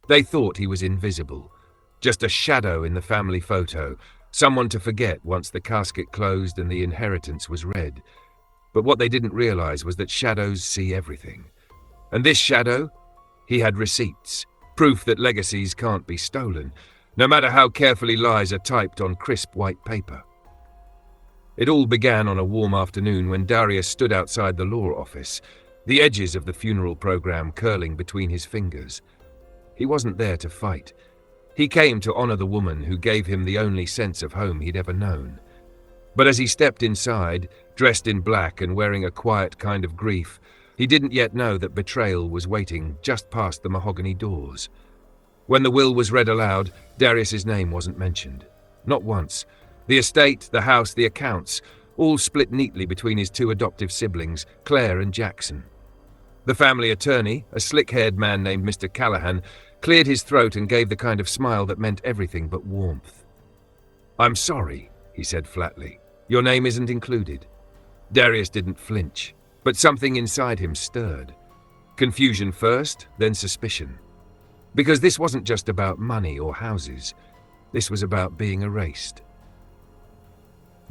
They thought he was invisible, just a shadow in the family photo, someone to forget once the casket closed and the inheritance was read. But what they didn't realize was that shadows see everything. And this shadow? He had receipts, proof that legacies can't be stolen, no matter how carefully lies are typed on crisp white paper. It all began on a warm afternoon when Darius stood outside the law office, the edges of the funeral program curling between his fingers. He wasn't there to fight. He came to honor the woman who gave him the only sense of home he'd ever known. But as he stepped inside, dressed in black and wearing a quiet kind of grief, he didn't yet know that betrayal was waiting just past the mahogany doors. When the will was read aloud, Darius's name wasn't mentioned. Not once. The estate, the house, the accounts, all split neatly between his two adoptive siblings, Claire and Jackson. The family attorney, a slick-haired man named Mr. Callahan, cleared his throat and gave the kind of smile that meant everything but warmth. "I'm sorry," he said flatly. "Your name isn't included." Darius didn't flinch, but something inside him stirred. Confusion first, then suspicion. Because this wasn't just about money or houses. This was about being erased.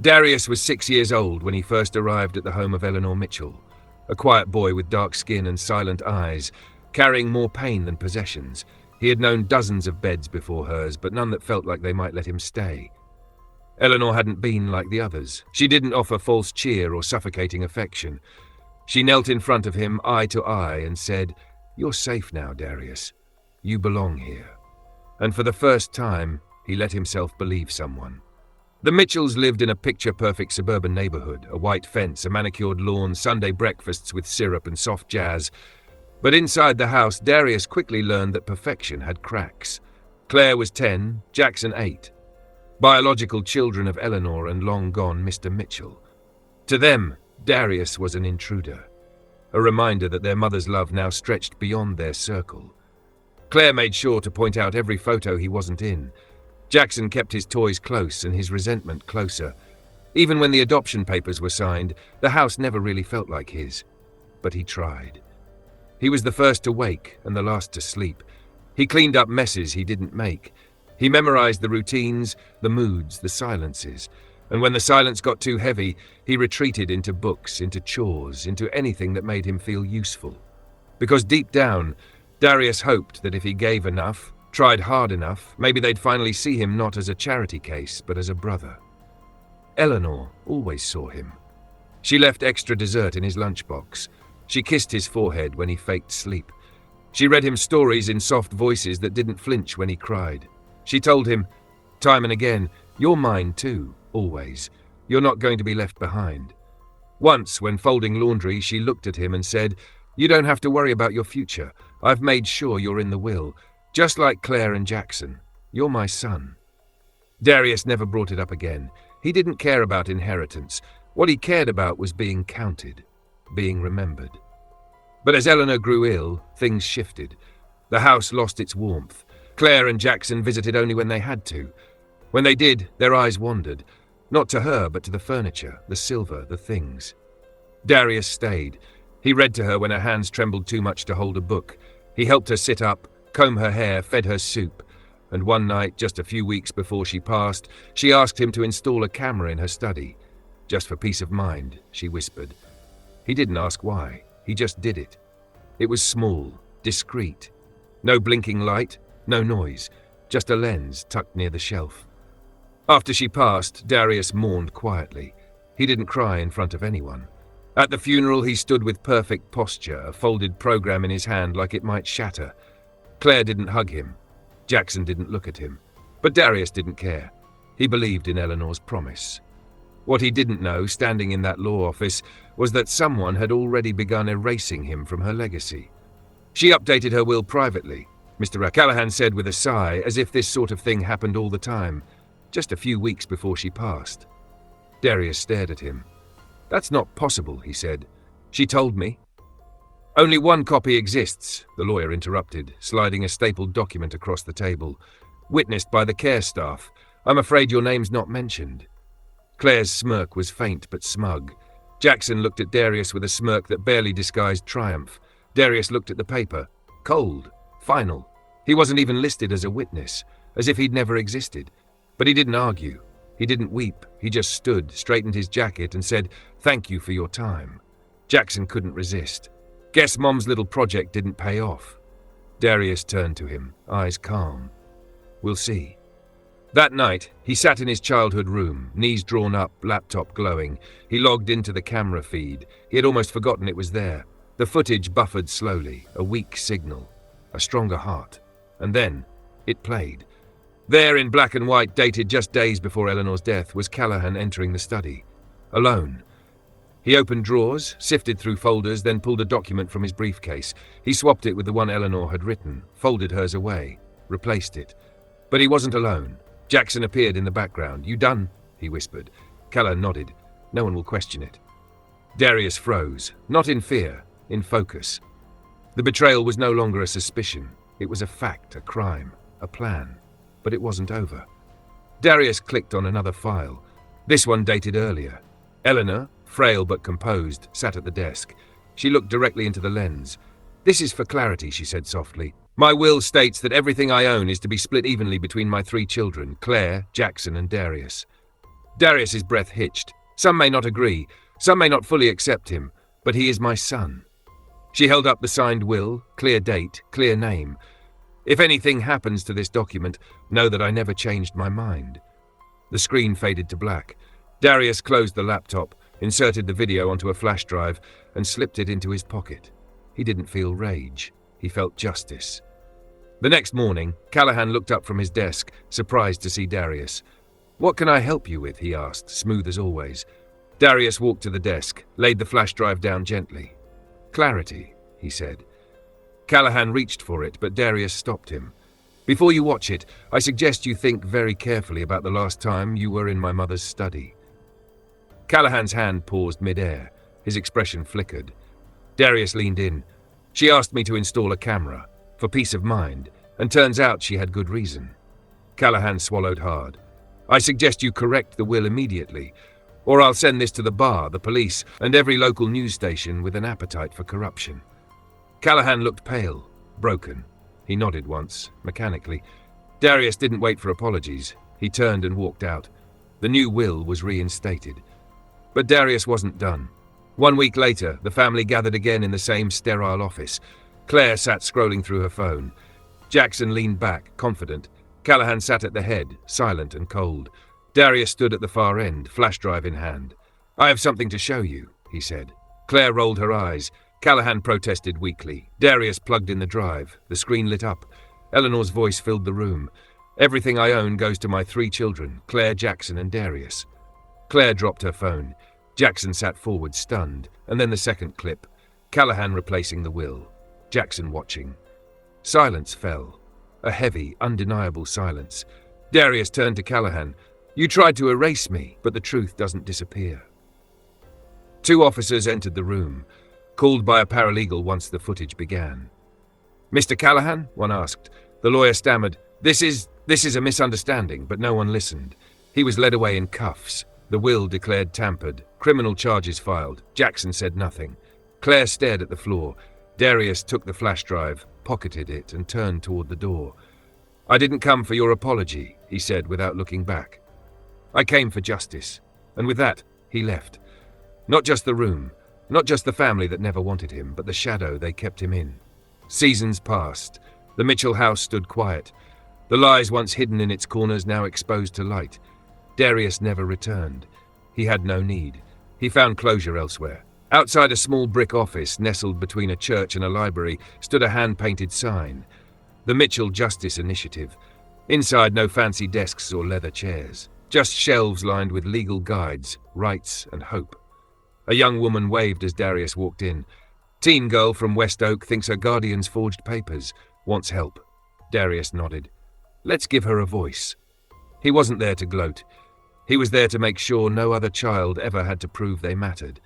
Darius was 6 years old when he first arrived at the home of Eleanor Mitchell, a quiet boy with dark skin and silent eyes, carrying more pain than possessions. He had known dozens of beds before hers, but none that felt like they might let him stay. Eleanor hadn't been like the others. She didn't offer false cheer or suffocating affection. She knelt in front of him, eye to eye, and said, "You're safe now, Darius. You belong here." And for the first time, he let himself believe someone. The Mitchells lived in a picture-perfect suburban neighborhood, a white fence, a manicured lawn, Sunday breakfasts with syrup and soft jazz. But inside the house, Darius quickly learned that perfection had cracks. Claire was 10, Jackson 8. Biological children of Eleanor and long-gone Mr. Mitchell. To them, Darius was an intruder, a reminder that their mother's love now stretched beyond their circle. Claire made sure to point out every photo he wasn't in. Jackson kept his toys close and his resentment closer. Even when the adoption papers were signed, the house never really felt like his. But he tried. He was the first to wake and the last to sleep. He cleaned up messes he didn't make. He memorized the routines, the moods, the silences. And when the silence got too heavy, he retreated into books, into chores, into anything that made him feel useful. Because deep down, Darius hoped that if he gave enough, tried hard enough, maybe they'd finally see him not as a charity case, but as a brother. Eleanor always saw him. She left extra dessert in his lunchbox. She kissed his forehead when he faked sleep. She read him stories in soft voices that didn't flinch when he cried. She told him, time and again, "You're mine too, always. You're not going to be left behind." Once, when folding laundry, she looked at him and said, "You don't have to worry about your future. I've made sure you're in the will. Just like Claire and Jackson. You're my son." Darius never brought it up again. He didn't care about inheritance. What he cared about was being counted, being remembered. But as Eleanor grew ill, things shifted. The house lost its warmth. Claire and Jackson visited only when they had to. When they did, their eyes wandered. Not to her, but to the furniture, the silver, the things. Darius stayed. He read to her when her hands trembled too much to hold a book. He helped her sit up, comb her hair, fed her soup. And one night, just a few weeks before she passed, she asked him to install a camera in her study. "Just for peace of mind," she whispered. He didn't ask why. He just did it. It was small, discreet. No blinking light, no noise, just a lens tucked near the shelf. After she passed, Darius mourned quietly. He didn't cry in front of anyone. At the funeral, he stood with perfect posture, a folded program in his hand like it might shatter. Claire didn't hug him. Jackson didn't look at him. But Darius didn't care. He believed in Eleanor's promise. What he didn't know, standing in that law office, was that someone had already begun erasing him from her legacy. She updated her will privately, Mr. Callahan said with a sigh, as if this sort of thing happened all the time, just a few weeks before she passed. Darius stared at him. "That's not possible," he said. "She told me." "Only one copy exists," the lawyer interrupted, sliding a stapled document across the table. "Witnessed by the care staff. I'm afraid your name's not mentioned." Claire's smirk was faint but smug. Jackson looked at Darius with a smirk that barely disguised triumph. Darius looked at the paper. Cold. Final. He wasn't even listed as a witness, as if he'd never existed. But he didn't argue. He didn't weep. He just stood, straightened his jacket, and said, "Thank you for your time." Jackson couldn't resist. Guess Mom's little project didn't pay off. Darius turned to him, eyes calm. "We'll see." That night, he sat in his childhood room, knees drawn up, laptop glowing. He logged into the camera feed. He had almost forgotten it was there. The footage buffered slowly, a weak signal, a stronger heart. And then, it played. There, in black and white, dated just days before Eleanor's death, was Callahan entering the study. Alone. He opened drawers, sifted through folders, then pulled a document from his briefcase. He swapped it with the one Eleanor had written, folded hers away, replaced it. But he wasn't alone. Jackson appeared in the background. "You done?" he whispered. Callahan nodded. "No one will question it." Darius froze, not in fear, in focus. The betrayal was no longer a suspicion. It was a fact, a crime, a plan. But it wasn't over. Darius clicked on another file. This one dated earlier. Eleanor, frail but composed, sat at the desk. She looked directly into the lens. "This is for clarity," she said softly. "My will states that everything I own is to be split evenly between my 3 children, Claire, Jackson, and Darius." Darius's breath hitched. "Some may not agree, some may not fully accept him, but he is my son." She held up the signed will, clear date, clear name. "If anything happens to this document, know that I never changed my mind." The screen faded to black. Darius closed the laptop, inserted the video onto a flash drive, and slipped it into his pocket. He didn't feel rage. He felt justice. The next morning, Callahan looked up from his desk, surprised to see Darius. "What can I help you with?" he asked, smooth as always. Darius walked to the desk, laid the flash drive down gently. "Clarity," he said. Callahan reached for it, but Darius stopped him. "Before you watch it, I suggest you think very carefully about the last time you were in my mother's study." Callahan's hand paused mid-air. His expression flickered. Darius leaned in. "She asked me to install a camera, for peace of mind, and turns out she had good reason." Callahan swallowed hard. "I suggest you correct the will immediately, or I'll send this to the bar, the police, and every local news station with an appetite for corruption." Callahan looked pale, broken. He nodded once, mechanically. Darius didn't wait for apologies. He turned and walked out. The new will was reinstated. But Darius wasn't done. 1 week later, the family gathered again in the same sterile office. Claire sat scrolling through her phone. Jackson leaned back, confident. Callahan sat at the head, silent and cold. Darius stood at the far end, flash drive in hand. "I have something to show you," he said. Claire rolled her eyes. Callahan protested weakly. Darius plugged in the drive. The screen lit up. Eleanor's voice filled the room. "Everything I own goes to my 3 children, Claire, Jackson, and Darius." Claire dropped her phone. Jackson sat forward, stunned, and then the second clip. Callahan replacing the will. Jackson watching. Silence fell. A heavy, undeniable silence. Darius turned to Callahan. "You tried to erase me, but the truth doesn't disappear." 2 officers entered the room, called by a paralegal once the footage began. "Mr. Callahan?" one asked. The lawyer stammered, This is a misunderstanding," but no one listened. He was led away in cuffs. The will declared tampered. Criminal charges filed. Jackson said nothing. Claire stared at the floor. Darius took the flash drive, pocketed it, and turned toward the door. "I didn't come for your apology," he said without looking back. "I came for justice." And with that, he left. Not just the room, not just the family that never wanted him, but the shadow they kept him in. Seasons passed. The Mitchell house stood quiet. The lies once hidden in its corners now exposed to light. Darius never returned. He had no need. He found closure elsewhere. Outside a small brick office nestled between a church and a library stood a hand-painted sign. The Mitchell Justice Initiative. Inside, no fancy desks or leather chairs. Just shelves lined with legal guides, rights, and hope. A young woman waved as Darius walked in. "Teen girl from West Oak thinks her guardian's forged papers. Wants help." Darius nodded. "Let's give her a voice." He wasn't there to gloat. He was there to make sure no other child ever had to prove they mattered.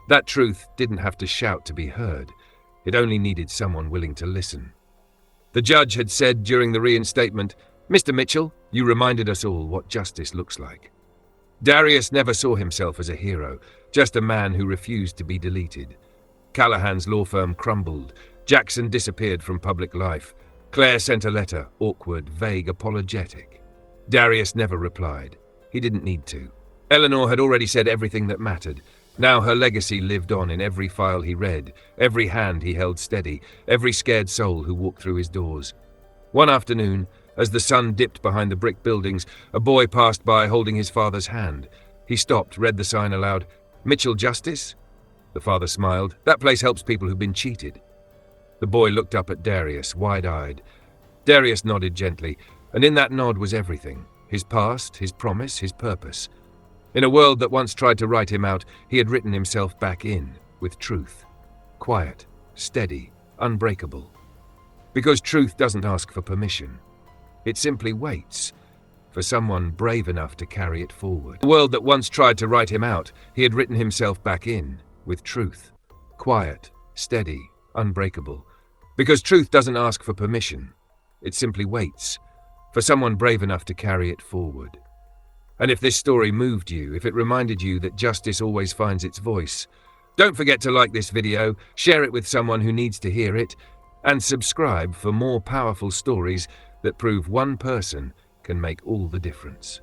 That truth didn't have to shout to be heard. It only needed someone willing to listen. The judge had said during the reinstatement, "Mr. Mitchell, you reminded us all what justice looks like." Darius never saw himself as a hero, just a man who refused to be deleted. Callahan's law firm crumbled. Jackson disappeared from public life. Claire sent a letter, awkward, vague, apologetic. Darius never replied. He didn't need to. Eleanor had already said everything that mattered. Now her legacy lived on in every file he read, every hand he held steady, every scared soul who walked through his doors. One afternoon, as the sun dipped behind the brick buildings, a boy passed by holding his father's hand. He stopped, read the sign aloud. "Mitchell Justice?" The father smiled. "That place helps people who've been cheated." The boy looked up at Darius, wide-eyed. Darius nodded gently, and in that nod was everything. His past, his promise, his purpose. In a world that once tried to write him out, he had written himself back in, with truth. Quiet, steady, unbreakable. Because truth doesn't ask for permission. It simply waits for someone brave enough to carry it forward. A world that once tried to write him out, he had written himself back in, with truth. Quiet, steady, unbreakable. Because truth doesn't ask for permission. It simply waits for someone brave enough to carry it forward. And if this story moved you, if it reminded you that justice always finds its voice, don't forget to like this video, share it with someone who needs to hear it, and subscribe for more powerful stories that prove one person can make all the difference.